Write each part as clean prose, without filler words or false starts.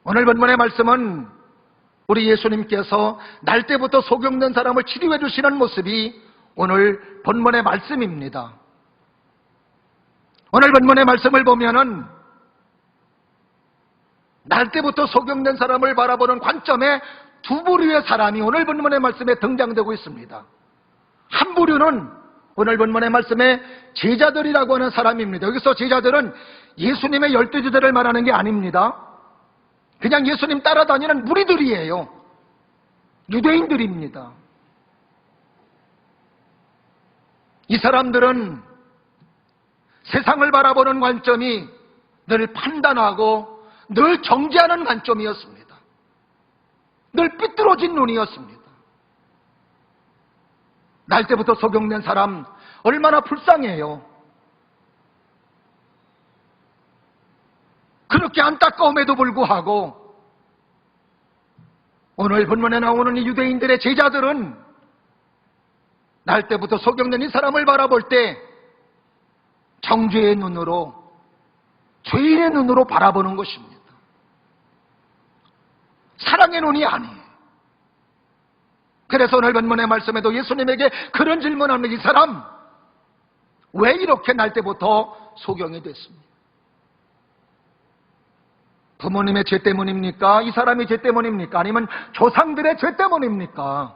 오늘 본문의 말씀은 우리 예수님께서 날 때부터 소경된 사람을 치료해 주시는 모습이 오늘 본문의 말씀입니다. 오늘 본문의 말씀을 보면은 날 때부터 소경된 사람을 바라보는 관점에 두 부류의 사람이 오늘 본문의 말씀에 등장되고 있습니다. 한 부류는 오늘 본문의 말씀에 제자들이라고 하는 사람입니다. 여기서 제자들은 예수님의 12제자를 말하는 게 아닙니다. 그냥 예수님 따라다니는 무리들이에요. 유대인들입니다. 이 사람들은 세상을 바라보는 관점이 늘 판단하고 늘 정죄하는 관점이었습니다. 늘 삐뚤어진 눈이었습니다. 날 때부터 소경된 사람 얼마나 불쌍해요. 그렇게 안타까움에도 불구하고 오늘 본문에 나오는 이 유대인들의 제자들은 날 때부터 소경된 이 사람을 바라볼 때 정죄의 눈으로, 죄인의 눈으로 바라보는 것입니다. 사랑의 눈이 아니에요. 그래서 오늘 본문의 말씀에도 예수님에게 그런 질문합니다. 이 사람 왜 이렇게 날 때부터 소경이 됐습니까? 부모님의 죄 때문입니까? 이 사람이 죄 때문입니까? 아니면 조상들의 죄 때문입니까?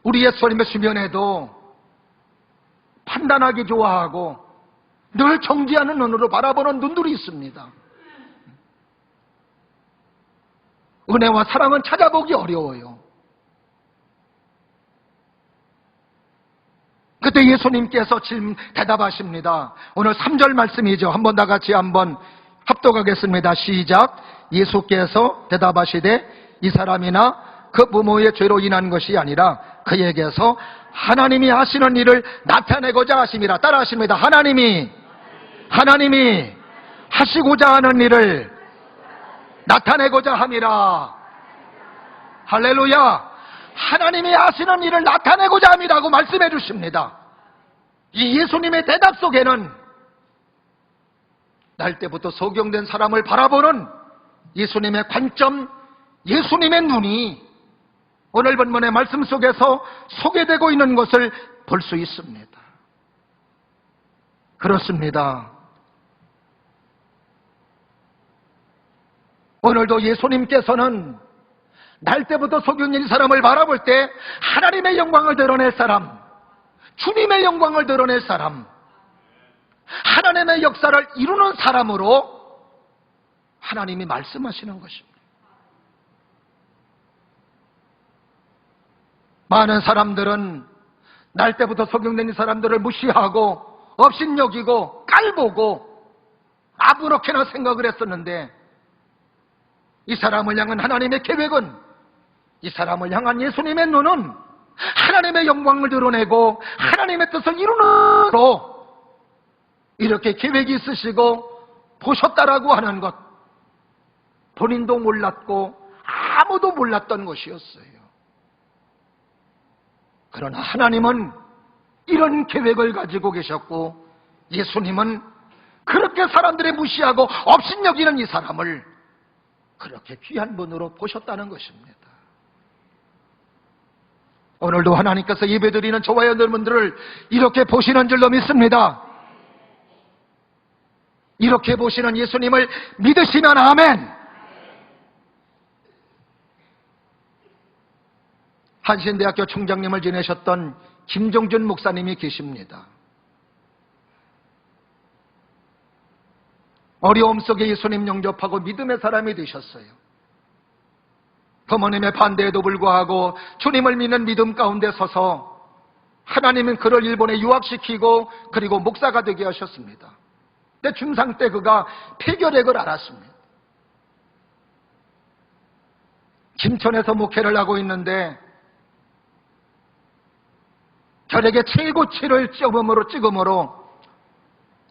우리 예수님의 주변에도 판단하기 좋아하고 늘 정죄하는 눈으로 바라보는 눈들이 있습니다. 은혜와 사랑은 찾아보기 어려워요. 그때 예수님께서 대답하십니다. 오늘 3절 말씀이죠. 한번 다 같이 한번 합독하겠습니다. 시작. 예수께서 대답하시되 이 사람이나 그 부모의 죄로 인한 것이 아니라 그에게서 하나님이 하시는 일을 나타내고자 하심이라. 따라 하십니다. 하나님이 하시고자 하는 일을 나타내고자 함이라. 할렐루야. 하나님이 하시는 일을 나타내고자 함이라고 말씀해 주십니다. 이 예수님의 대답 속에는 날 때부터 소경된 사람을 바라보는 예수님의 관점, 예수님의 눈이 오늘 본문의 말씀 속에서 소개되고 있는 것을 볼 수 있습니다. 그렇습니다. 오늘도 예수님께서는 날 때부터 소경된 사람을 바라볼 때 하나님의 영광을 드러낼 사람, 주님의 영광을 드러낼 사람, 하나님의 역사를 이루는 사람으로 하나님이 말씀하시는 것입니다. 많은 사람들은 날 때부터 소경된 사람들을 무시하고 업신여기고 깔보고 아무렇게나 생각을 했었는데 이 사람을 향한 하나님의 계획은, 이 사람을 향한 예수님의 눈은 하나님의 영광을 드러내고 하나님의 뜻을 이루는으로 이렇게 계획이 있으시고 보셨다라고 하는 것, 본인도 몰랐고 아무도 몰랐던 것이었어요. 그러나 하나님은 이런 계획을 가지고 계셨고 예수님은 그렇게 사람들이 무시하고 업신여기는 이 사람을 그렇게 귀한 분으로 보셨다는 것입니다. 오늘도 하나님께서 예배드리는 저와 여러분들을 이렇게 보시는 줄로 믿습니다. 이렇게 보시는 예수님을 믿으시면 아멘. 한신대학교 총장님을 지내셨던 김종준 목사님이 계십니다. 어려움 속에 예수님 영접하고 믿음의 사람이 되셨어요. 부모님의 반대에도 불구하고 주님을 믿는 믿음 가운데 서서 하나님은 그를 일본에 유학시키고 그리고 목사가 되게 하셨습니다. 근데 중3 때 그가 폐결핵을 앓았습니다. 김천에서 목회를 하고 있는데 혈액의 최고치를 찍음으로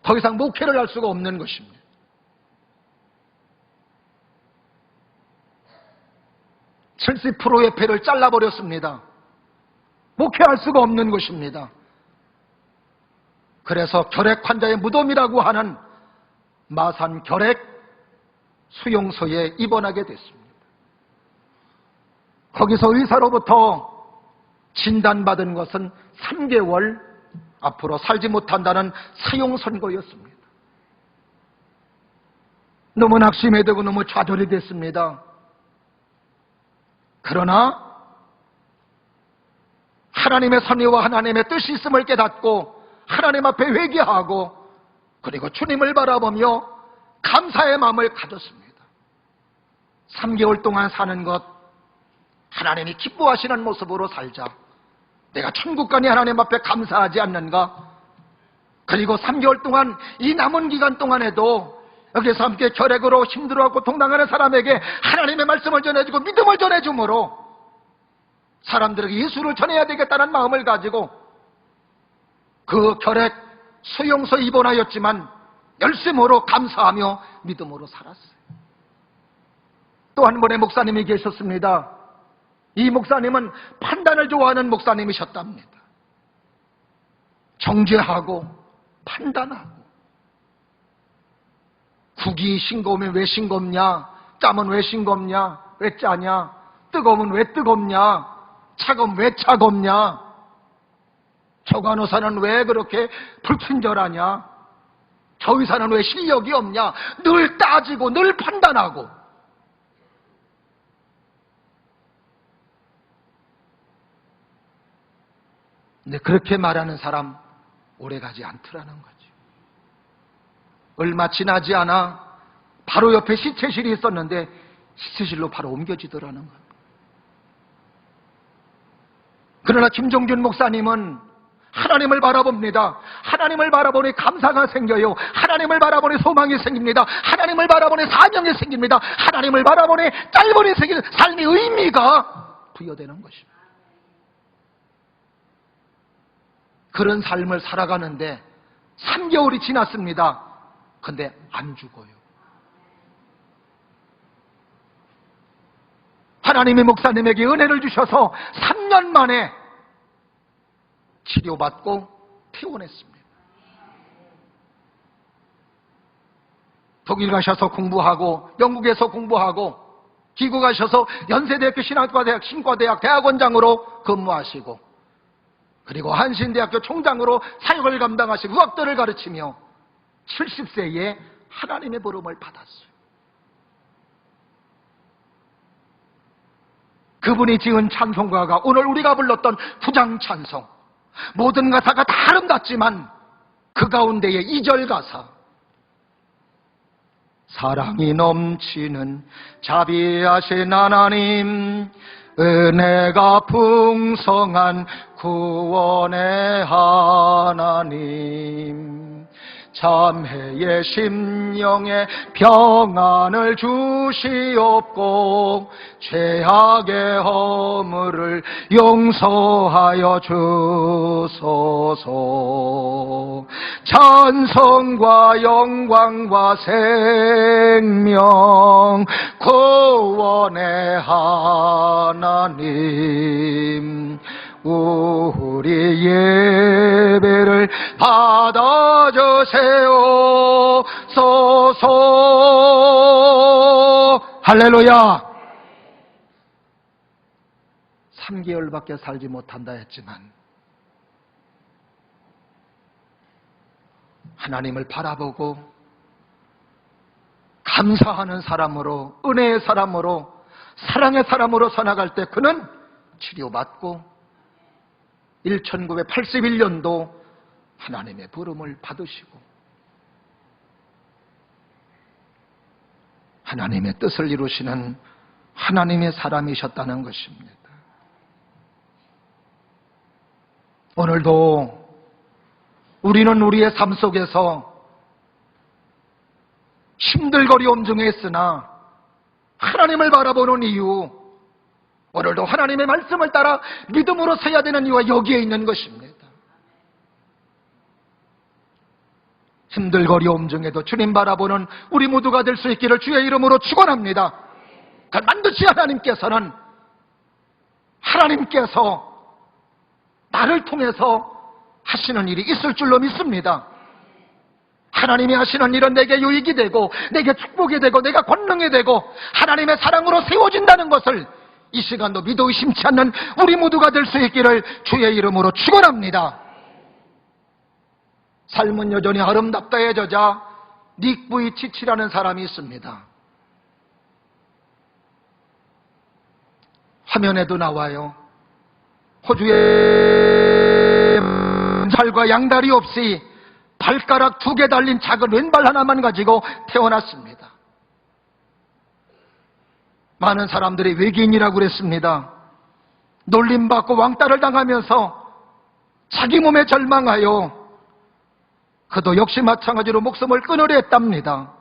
더 이상 목회를 할 수가 없는 것입니다. 70%의 폐를 잘라버렸습니다. 목회할 수가 없는 것입니다. 그래서 결핵 환자의 무덤이라고 하는 마산 결핵 수용소에 입원하게 됐습니다. 거기서 의사로부터 진단받은 것은 3개월 앞으로 살지 못한다는 사형 선고였습니다. 너무 낙심이 되고 너무 좌절이 됐습니다. 그러나 하나님의 섭리와 하나님의 뜻이 있음을 깨닫고 하나님 앞에 회개하고 그리고 주님을 바라보며 감사의 마음을 가졌습니다. 3개월 동안 사는 것, 하나님이 기뻐하시는 모습으로 살자. 내가 천국 가니 하나님 앞에 감사하지 않는가? 그리고 3개월 동안 이 남은 기간 동안에도 여기서 함께 결핵으로 힘들어하고 고통당하는 사람에게 하나님의 말씀을 전해주고 믿음을 전해주므로 사람들에게 예수를 전해야 되겠다는 마음을 가지고 그 결핵 수용소 입원하였지만 열심으로 감사하며 믿음으로 살았어요. 또 한 분의 목사님이 계셨습니다. 이 목사님은 판단을 좋아하는 목사님이셨답니다. 정죄하고 판단하고 국이 싱거우면 왜 싱겁냐? 짬은 왜 싱겁냐? 왜 짜냐? 뜨거우면 왜 뜨겁냐? 차가우면 왜 차갑냐? 저 간호사는 왜 그렇게 불친절하냐? 저 의사는 왜 실력이 없냐? 늘 따지고 늘 판단하고 근데 그렇게 말하는 사람 오래가지 않더라는 거죠. 얼마 지나지 않아 바로 옆에 시체실이 있었는데 시체실로 바로 옮겨지더라는 거예요. 그러나 김종균 목사님은 하나님을 바라봅니다. 하나님을 바라보니 감사가 생겨요. 하나님을 바라보니 소망이 생깁니다. 하나님을 바라보니 사명이 생깁니다. 하나님을 바라보니 짧은 생기는 삶의 의미가 부여되는 것입니다. 그런 삶을 살아가는데 3개월이 지났습니다. 근데 안 죽어요. 하나님이 목사님에게 은혜를 주셔서 3년 만에 치료받고 퇴원했습니다. 독일 가셔서 공부하고 영국에서 공부하고 기구 가셔서 연세대학교 신학과대학 신과대학 대학원장으로 근무하시고 그리고 한신대학교 총장으로 사역을 감당하시고 의학들을 가르치며 70세에 하나님의 부름을 받았어요. 그분이 지은 찬송가가 오늘 우리가 불렀던 부장찬송, 모든 가사가 다 아름답지만 그 가운데의 2절 가사, 사랑이 넘치는 자비하신 하나님, 은혜가 풍성한 구원의 하나님, 참회의 심령에 평안을 주시옵고 죄악의 허물을 용서하여 주소서. 찬송과 영광과 생명 구원의 하나님, 우리 예배를 받아주세요 소서. 할렐루야. 3개월밖에 살지 못한다 했지만 하나님을 바라보고 감사하는 사람으로, 은혜의 사람으로, 사랑의 사람으로 살아갈 때 그는 치료받고 1981년도 하나님의 부름을 받으시고 하나님의 뜻을 이루시는 하나님의 사람이셨다는 것입니다. 오늘도 우리는 우리의 삶 속에서 힘들거리움 중에 있으나 하나님을 바라보는 이유, 오늘도 하나님의 말씀을 따라 믿음으로 서야 되는 이유가 여기에 있는 것입니다. 힘들거리움 중에도 주님 바라보는 우리 모두가 될 수 있기를 주의 이름으로 축원합니다. 반드시 하나님께서 나를 통해서 하시는 일이 있을 줄로 믿습니다. 하나님이 하시는 일은 내게 유익이 되고 내게 축복이 되고 내가 권능이 되고 하나님의 사랑으로 세워진다는 것을 이 시간도 믿어 의심치 않는 우리 모두가 될 수 있기를 주의 이름으로 축원합니다. 삶은 여전히 아름답다의 저자 닉 부이치치라는 사람이 있습니다. 화면에도 나와요. 호주에 살과 양다리 없이 발가락 2개 달린 작은 왼발 하나만 가지고 태어났습니다. 많은 사람들이 외계인이라고 그랬습니다. 놀림받고 왕따를 당하면서 자기 몸에 절망하여 그도 역시 마찬가지로 목숨을 끊으려 했답니다.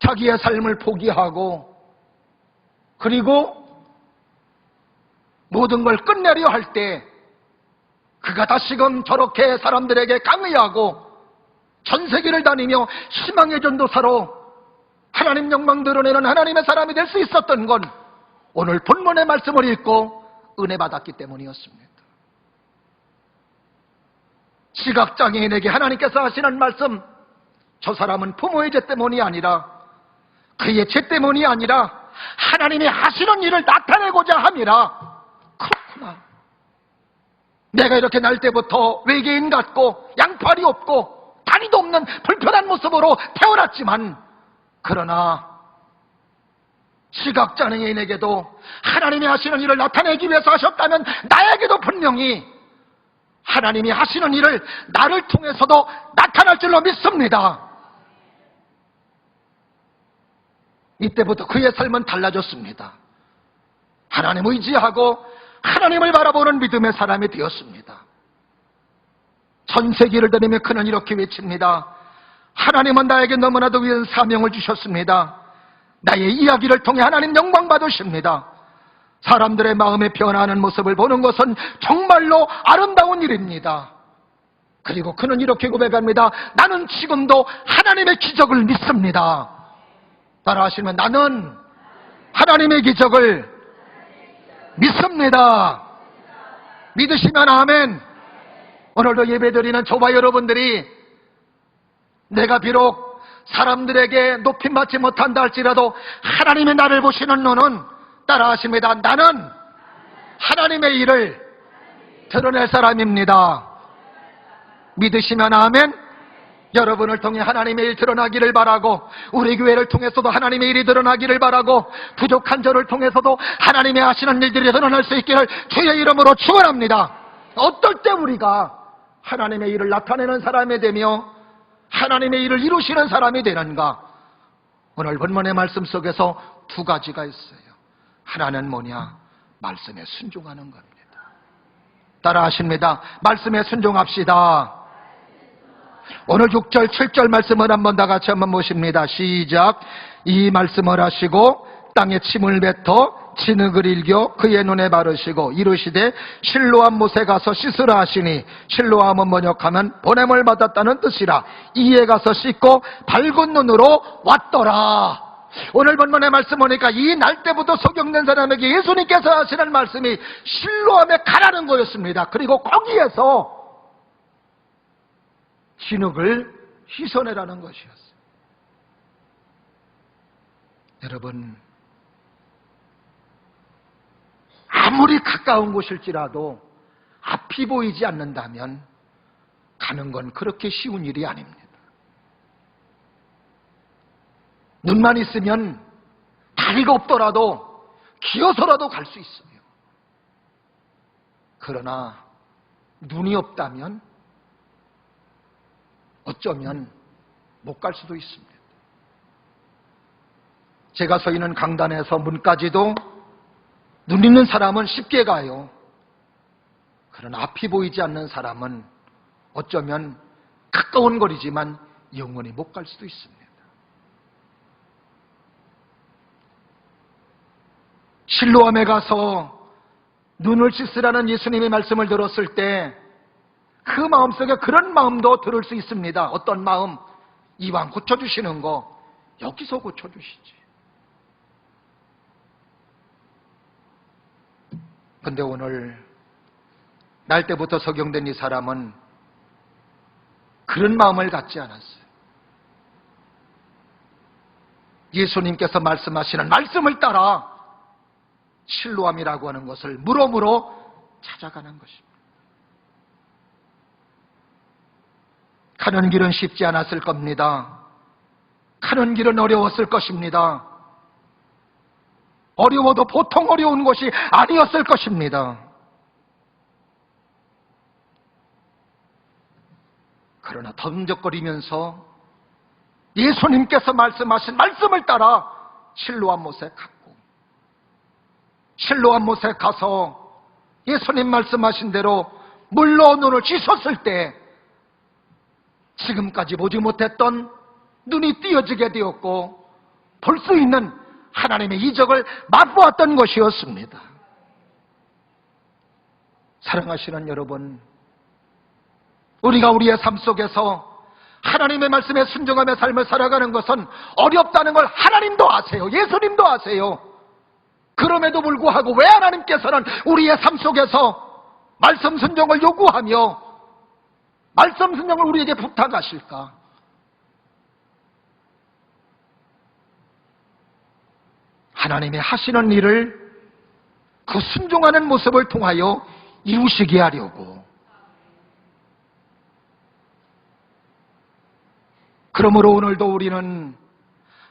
자기의 삶을 포기하고 그리고 모든 걸 끝내려 할 때 그가 다시금 저렇게 사람들에게 강의하고 전 세계를 다니며 희망의 전도사로 하나님 영광 드러내는 하나님의 사람이 될 수 있었던 건 오늘 본문의 말씀을 읽고 은혜 받았기 때문이었습니다. 시각장애인에게 하나님께서 하시는 말씀, 저 사람은 부모의 죄 때문이 아니라 그의 죄 때문이 아니라 하나님이 하시는 일을 나타내고자 함이라. 그렇구나. 내가 이렇게 날 때부터 외계인 같고 양팔이 없고 다리도 없는 불편한 모습으로 태어났지만 그러나 시각장애인에게도 하나님이 하시는 일을 나타내기 위해서 하셨다면 나에게도 분명히 하나님이 하시는 일을 나를 통해서도 나타날 줄로 믿습니다. 이때부터 그의 삶은 달라졌습니다. 하나님 의지하고 하나님을 바라보는 믿음의 사람이 되었습니다. 전 세계를 다니며 그는 이렇게 외칩니다. 하나님은 나에게 너무나도 위한 사명을 주셨습니다. 나의 이야기를 통해 하나님 영광 받으십니다. 사람들의 마음에 변화하는 모습을 보는 것은 정말로 아름다운 일입니다. 그리고 그는 이렇게 고백합니다. 나는 지금도 하나님의 기적을 믿습니다. 따라하시면 나는 하나님의 기적을 믿습니다. 믿으시면 아멘. 오늘도 예배드리는 저와 여러분들이 내가 비록 사람들에게 높임받지 못한다 할지라도 하나님이 나를 보시는 눈은 따라하십니다. 나는 하나님의 일을 드러낼 사람입니다. 믿으시면 아멘. 여러분을 통해 하나님의 일 드러나기를 바라고 우리 교회를 통해서도 하나님의 일이 드러나기를 바라고 부족한 저를 통해서도 하나님의 하시는 일들이 드러날 수 있기를 주의 이름으로 축원합니다. 어떨 때 우리가 하나님의 일을 나타내는 사람이 되며 하나님의 일을 이루시는 사람이 되는가? 오늘 본문의 말씀 속에서 2가지가 있어요. 하나는 뭐냐? 말씀에 순종하는 겁니다. 따라하십니다. 말씀에 순종합시다. 오늘 6절, 7절 말씀을 한번 다 같이 한번 보십니다. 시작. 이 말씀을 하시고 땅에 침을 뱉어 진흙을 일겨 그의 눈에 바르시고 이르시되 실로암 못에 가서 씻으라 하시니 실로암은 번역하면 보냄을 받았다는 뜻이라. 이에 가서 씻고 밝은 눈으로 왔더라. 오늘 본문의 말씀 보니까 이 날 때부터 소경된 사람에게 예수님께서 하시는 말씀이 실로암에 가라는 거였습니다. 그리고 거기에서 진흙을 씻어내라는 것이었어요. 여러분, 아무리 가까운 곳일지라도 앞이 보이지 않는다면 가는 건 그렇게 쉬운 일이 아닙니다. 눈만 있으면 다리가 없더라도 기어서라도 갈 수 있어요. 그러나 눈이 없다면 어쩌면 못 갈 수도 있습니다. 제가 서 있는 강단에서 문까지도 눈 있는 사람은 쉽게 가요. 그러나 앞이 보이지 않는 사람은 어쩌면 가까운 거리지만 영원히 못 갈 수도 있습니다. 실로암에 가서 눈을 씻으라는 예수님의 말씀을 들었을 때 그 마음속에 그런 마음도 들을 수 있습니다. 어떤 마음? 이왕 고쳐주시는 거 여기서 고쳐주시지. 근데 오늘 날 때부터 소경된 이 사람은 그런 마음을 갖지 않았어요. 예수님께서 말씀하시는 말씀을 따라 실로암이라고 하는 것을 물어물어 찾아가는 것입니다. 가는 길은 쉽지 않았을 겁니다. 가는 길은 어려웠을 것입니다. 어려워도 보통 어려운 것이 아니었을 것입니다. 그러나 덤적거리면서 예수님께서 말씀하신 말씀을 따라 실로암 못에 갔고, 실로암 못에 가서 예수님 말씀하신 대로 물로 눈을 씻었을 때 지금까지 보지 못했던 눈이 띄어지게 되었고 볼 수 있는 하나님의 이적을 맛보았던 것이었습니다. 사랑하시는 여러분, 우리가 우리의 삶 속에서 하나님의 말씀에 순종하며 삶을 살아가는 것은 어렵다는 걸 하나님도 아세요. 예수님도 아세요. 그럼에도 불구하고 왜 하나님께서는 우리의 삶 속에서 말씀 순종을 요구하며 말씀 순종을 우리에게 부탁하실까? 하나님의 하시는 일을 그 순종하는 모습을 통하여 이루시게 하려고. 그러므로 오늘도 우리는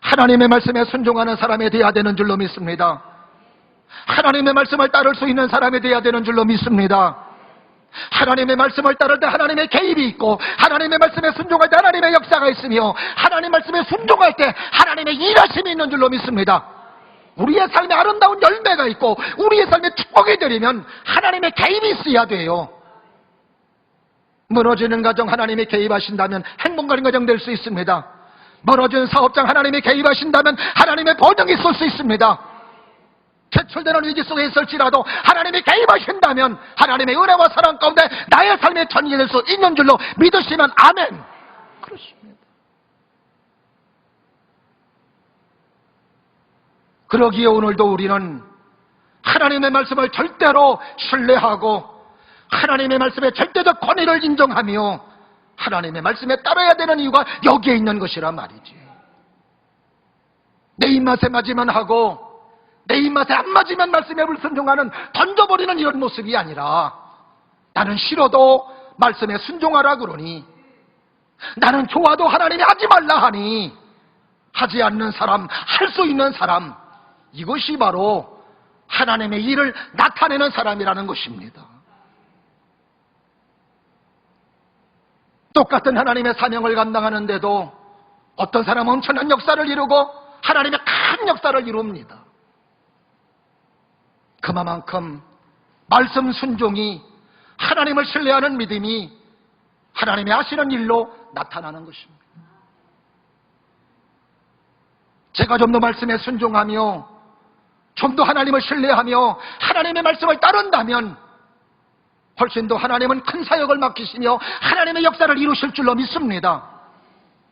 하나님의 말씀에 순종하는 사람이 되어야 되는 줄로 믿습니다. 하나님의 말씀을 따를 수 있는 사람이 되어야 되는 줄로 믿습니다. 하나님의 말씀을 따를 때 하나님의 개입이 있고, 하나님의 말씀에 순종할 때 하나님의 역사가 있으며, 하나님의 말씀에 순종할 때 하나님의 일하심이 있는 줄로 믿습니다. 우리의 삶에 아름다운 열매가 있고 우리의 삶에 축복이 되려면 하나님의 개입이 있어야 돼요. 무너지는 가정 하나님이 개입하신다면 행복한 가정 될 수 있습니다. 무너진 사업장 하나님이 개입하신다면 하나님의 번영이 있을 수 있습니다. 제출되는 위기 속에 있을지라도 하나님이 개입하신다면 하나님의 은혜와 사랑 가운데 나의 삶의 전이 될 수 있는 줄로 믿으시면 아멘. 그렇습니다. 그러기에 오늘도 우리는 하나님의 말씀을 절대로 신뢰하고 하나님의 말씀에 절대적 권위를 인정하며 하나님의 말씀에 따라야 되는 이유가 여기에 있는 것이란 말이지. 내 입맛에 맞으면 하고 내 입맛에 안 맞으면 말씀에 불순종하는 던져버리는 이런 모습이 아니라, 나는 싫어도 말씀에 순종하라 그러니, 나는 좋아도 하나님이 하지 말라 하니 하지 않는 사람, 할 수 있는 사람, 이것이 바로 하나님의 일을 나타내는 사람이라는 것입니다. 똑같은 하나님의 사명을 감당하는데도 어떤 사람은 엄청난 역사를 이루고 하나님의 큰 역사를 이룹니다. 그만큼 말씀 순종이, 하나님을 신뢰하는 믿음이 하나님이 하시는 일로 나타나는 것입니다. 제가 좀 더 말씀에 순종하며 좀 더 하나님을 신뢰하며 하나님의 말씀을 따른다면 훨씬 더 하나님은 큰 사역을 맡기시며 하나님의 역사를 이루실 줄로 믿습니다.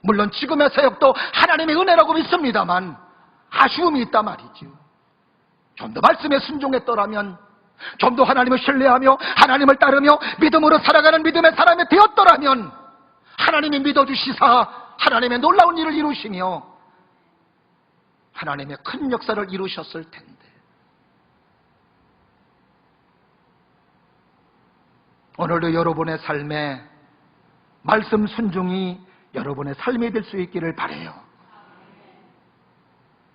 물론 지금의 사역도 하나님의 은혜라고 믿습니다만 아쉬움이 있단 말이죠. 좀 더 말씀에 순종했더라면, 좀 더 하나님을 신뢰하며 하나님을 따르며 믿음으로 살아가는 믿음의 사람이 되었더라면 하나님이 믿어주시사 하나님의 놀라운 일을 이루시며 하나님의 큰 역사를 이루셨을 텐데, 오늘도 여러분의 삶에 말씀 순종이 여러분의 삶이 될 수 있기를 바라요.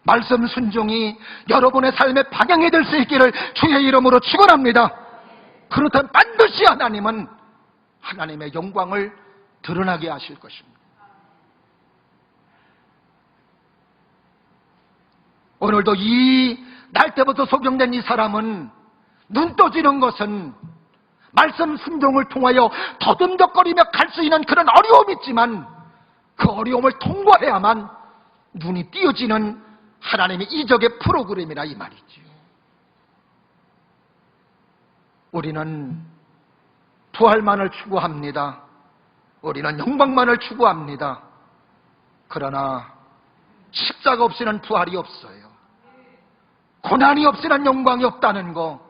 말씀 순종이 여러분의 삶의 방향이 될 수 있기를 주의 이름으로 축원합니다. 그렇다면 반드시 하나님은 하나님의 영광을 드러나게 하실 것입니다. 오늘도 이 날 때부터 소경된 이 사람은 눈 떠지는 것은 말씀 순종을 통하여 더듬덕거리며 갈 수 있는 그런 어려움이 있지만 그 어려움을 통과해야만 눈이 띄어지는 하나님의 이적의 프로그램이라 이 말이지요. 우리는 부활만을 추구합니다. 우리는 영광만을 추구합니다. 그러나 십자가 없이는 부활이 없어요. 고난이 없이는 영광이 없다는 거,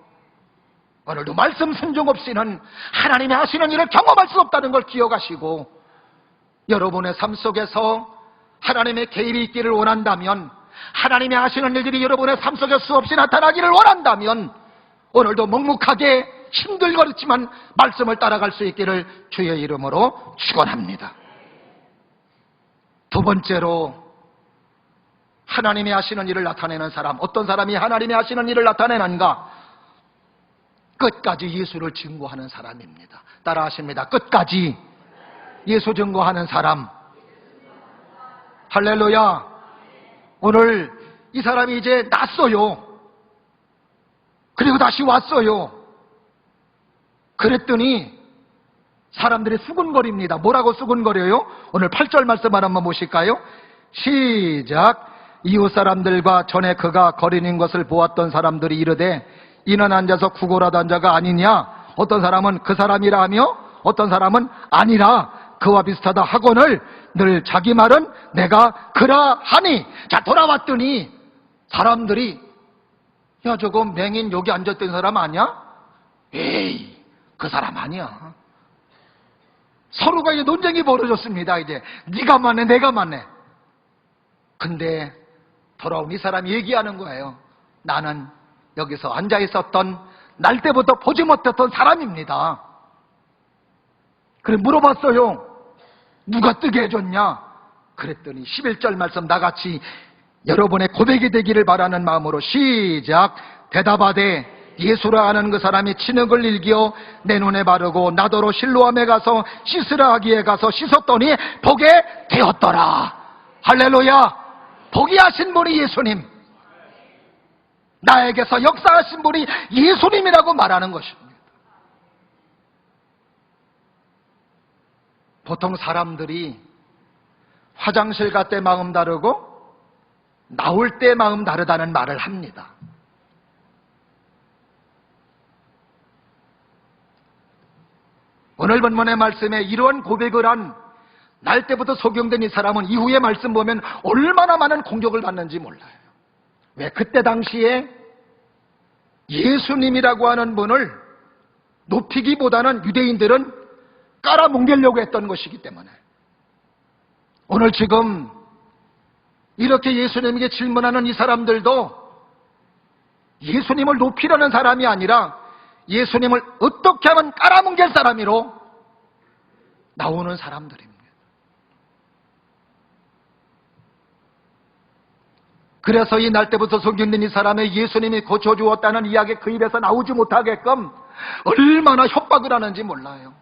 오늘도 말씀 순종 없이는 하나님이 하시는 일을 경험할 수 없다는 걸 기억하시고, 여러분의 삶 속에서 하나님의 개입이 있기를 원한다면, 하나님이 하시는 일들이 여러분의 삶 속에 수없이 나타나기를 원한다면, 오늘도 묵묵하게 힘들겠지만 말씀을 따라갈 수 있기를 주의 이름으로 축원합니다. 두 번째로, 하나님이 하시는 일을 나타내는 사람, 어떤 사람이 하나님이 하시는 일을 나타내는가? 끝까지 예수를 증거하는 사람입니다. 따라하십니다. 끝까지 예수 증거하는 사람. 할렐루야. 오늘 이 사람이 이제 났어요. 그리고 다시 왔어요. 그랬더니 사람들이 수군거립니다. 뭐라고 수군거려요? 오늘 8절 말씀 한번 보실까요? 시작. 이웃 사람들과 전에 그가 거리는 것을 보았던 사람들이 이르되 이는 앉아서 구걸하던 자가 아니냐? 어떤 사람은 그 사람이라 하며 어떤 사람은 아니라 그와 비슷하다 하거늘 늘 자기 말은 내가 그라하니. 자, 돌아왔더니 사람들이 야, 저거 맹인 여기 앉았던 사람 아니야? 에이, 그 사람 아니야. 서로가 이제 논쟁이 벌어졌습니다. 이제 네가 맞네 내가 맞네. 근데 돌아온 이 사람이 얘기하는 거예요. 나는 여기서 앉아 있었던 날 때부터 보지 못했던 사람입니다. 그래 물어봤어요. 누가 뜨게 해줬냐? 그랬더니 11절 말씀 나같이 여러분의 고백이 되기를 바라는 마음으로 시작. 대답하되 예수라 하는 그 사람이 진흙을 일기어 내 눈에 바르고 나더러 실로암에 가서 씻으라 하기에 가서 씻었더니 보게 되었더라. 할렐루야. 보게 하신 분이 예수님, 나에게서 역사하신 분이 예수님이라고 말하는 것입니다. 보통 사람들이 화장실 갈 때 마음 다르고 나올 때 마음 다르다는 말을 합니다. 오늘 본문의 말씀에 이러한 고백을 한 날 때부터 소경된 이 사람은 이후의 말씀 보면 얼마나 많은 공격을 받는지 몰라요. 왜? 그때 당시에 예수님이라고 하는 분을 높이기보다는 유대인들은 깔아뭉개려고 했던 것이기 때문에, 오늘 지금 이렇게 예수님에게 질문하는 이 사람들도 예수님을 높이려는 사람이 아니라 예수님을 어떻게 하면 깔아뭉갤 사람으로 나오는 사람들입니다. 그래서 이 날 때부터 소경된 이 사람의 예수님이 고쳐주었다는 이야기 그 입에서 나오지 못하게끔 얼마나 협박을 하는지 몰라요.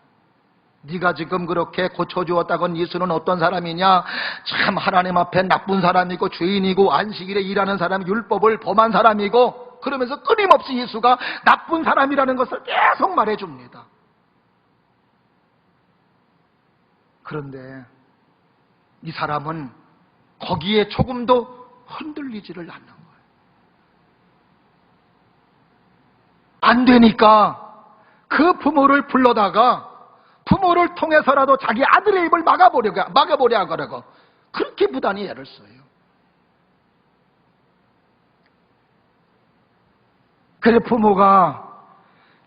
네가 지금 그렇게 고쳐주었다건 예수는 어떤 사람이냐? 참 하나님 앞에 나쁜 사람이고 죄인이고 안식일에 일하는 사람이 율법을 범한 사람이고, 그러면서 끊임없이 예수가 나쁜 사람이라는 것을 계속 말해줍니다. 그런데 이 사람은 거기에 조금도 흔들리지를 않는 거예요. 안 되니까 그 부모를 불러다가 부모를 통해서라도 자기 아들의 입을 막아보려 하고 그렇게 부단히 애를 써요. 그래서 부모가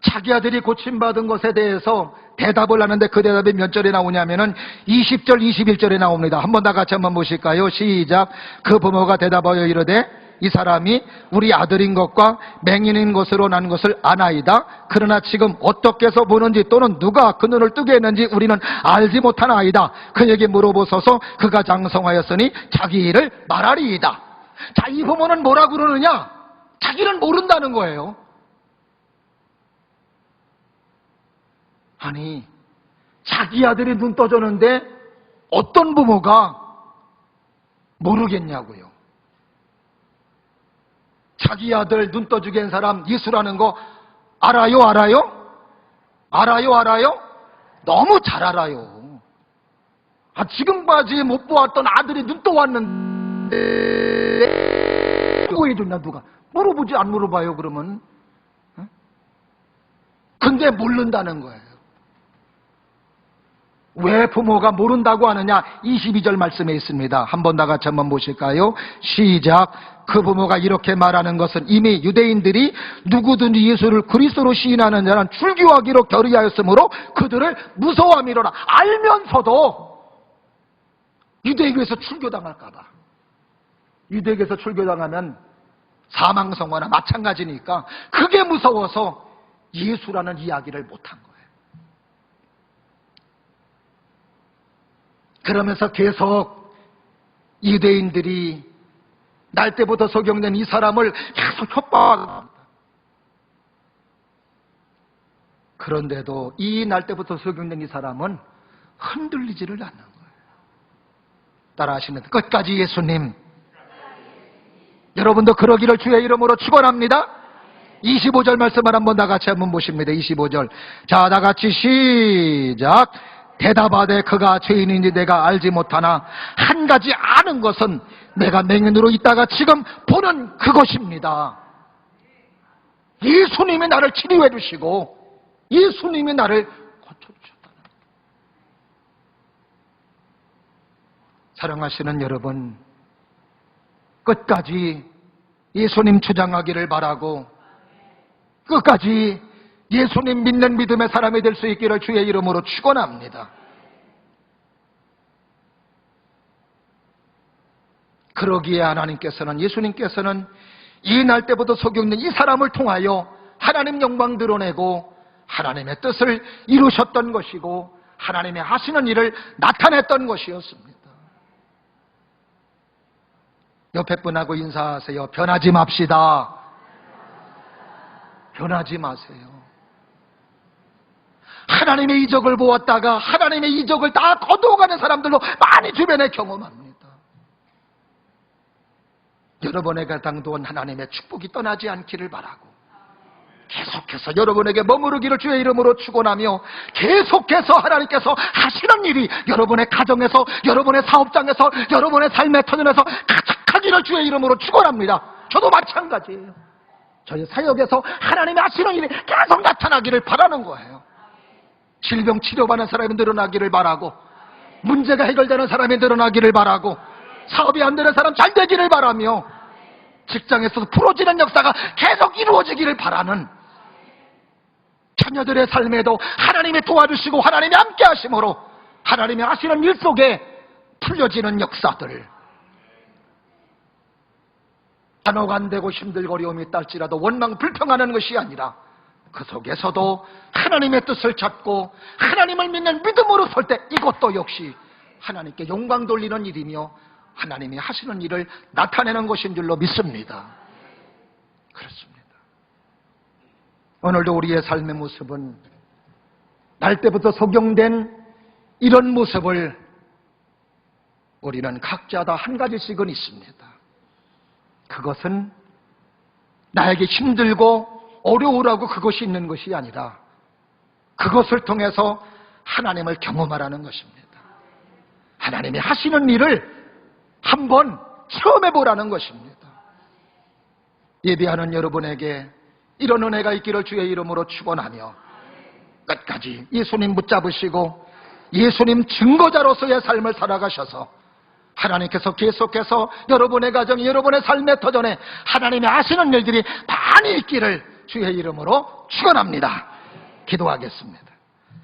자기 아들이 고침받은 것에 대해서 대답을 하는데 그 대답이 몇 절에 나오냐면은 20절, 21절에 나옵니다. 한번 다 같이 한번 보실까요? 시작. 그 부모가 대답하여 이르되 이 사람이 우리 아들인 것과 맹인인 것으로 난 것을 아나이다. 그러나 지금 어떻게 해서 보는지 또는 누가 그 눈을 뜨게 했는지 우리는 알지 못하나이다. 그에게 물어보소서. 그가 장성하였으니 자기 일을 말하리이다. 자, 이 부모는 뭐라 그러느냐? 자기는 모른다는 거예요. 아니, 자기 아들이 눈 떠졌는데 어떤 부모가 모르겠냐고요. 자기 아들 눈 떠주게 한 사람 예수라는 거 알아요? 알아요? 알아요? 알아요? 너무 잘 알아요. 지금까지 못 보았던 아들이 눈 떠왔는데 뭐 해줬냐 누가? 물어보지 안 물어봐요 그러면? 근데 모른다는 거예요. 왜 부모가 모른다고 하느냐? 22절 말씀에 있습니다. 한번 다 같이 한번 보실까요? 시작. 그 부모가 이렇게 말하는 것은 이미 유대인들이 누구든지 예수를 그리스도로 시인하는 자는 출교하기로 결의하였으므로 그들을 무서워함이로라. 알면서도 유대교에서 출교당할까 봐. 유대교에서 출교당하면 사망선고나 마찬가지니까 그게 무서워서 예수라는 이야기를 못한 거예요. 그러면서 계속 유대인들이 날 때부터 소경된 이 사람을 계속 협박합니다. 그런데도 이 날 때부터 소경된 이 사람은 흔들리지를 않는 거예요. 따라하시면 끝까지 예수님. 여러분도 그러기를 주의 이름으로 축원합니다. 25절 말씀을 한번 다 같이 한번 보십니다. 25절. 자, 다 같이 시작. 대답하되 그가 죄인인지 내가 알지 못하나 한 가지 아는 것은 내가 맹인으로 있다가 지금 보는 그것입니다. 예수님이 나를 치료해 주시고 예수님이 나를 고쳐주셨다는 것. 사랑하시는 여러분, 끝까지 예수님 주장하기를 바라고 끝까지 예수님 믿는 믿음의 사람이 될 수 있기를 주의 이름으로 축원합니다. 그러기에 하나님께서는 예수님께서는 이 날 때부터 소경된 이 사람을 통하여 하나님 영광 드러내고 하나님의 뜻을 이루셨던 것이고 하나님의 하시는 일을 나타냈던 것이었습니다. 옆에 분하고 인사하세요. 변하지 맙시다. 변하지 마세요. 하나님의 이적을 보았다가 하나님의 이적을 다 거두어가는 사람들도 많이 주변에 경험합니다. 여러분에게 당도한 하나님의 축복이 떠나지 않기를 바라고 계속해서 여러분에게 머무르기를 주의 이름으로 축원하며 계속해서 하나님께서 하시는 일이 여러분의 가정에서 여러분의 사업장에서 여러분의 삶의 터전에서 가득하기를 주의 이름으로 축원합니다. 저도 마찬가지예요. 저희 사역에서 하나님이 하시는 일이 계속 나타나기를 바라는 거예요. 질병 치료받는 사람이 늘어나기를 바라고 문제가 해결되는 사람이 늘어나기를 바라고 사업이 안 되는 사람 잘 되기를 바라며 직장에서 풀어지는 역사가 계속 이루어지기를 바라는 자녀들의 삶에도 하나님이 도와주시고 하나님이 함께 하심으로 하나님이 하시는 일 속에 풀려지는 역사들, 단호가 안 되고 힘들고 어려움이 있달지라도 원망 불평하는 것이 아니라 그 속에서도 하나님의 뜻을 찾고 하나님을 믿는 믿음으로 설 때 이것도 역시 하나님께 영광 돌리는 일이며 하나님이 하시는 일을 나타내는 것인 줄로 믿습니다. 그렇습니다. 오늘도 우리의 삶의 모습은 날 때부터 소경된 이런 모습을 우리는 각자 다 한 가지씩은 있습니다. 그것은 나에게 힘들고 어려우라고 그것이 있는 것이 아니라 그것을 통해서 하나님을 경험하라는 것입니다. 하나님이 하시는 일을 한번 체험해 보라는 것입니다. 예배하는 여러분에게 이런 은혜가 있기를 주의 이름으로 축원하며 끝까지 예수님 붙잡으시고 예수님 증거자로서의 삶을 살아가셔서 하나님께서 계속해서 여러분의 가정, 여러분의 삶의 터전에 하나님이 하시는 일들이 많이 있기를 주의 이름으로 축원합니다. 기도하겠습니다.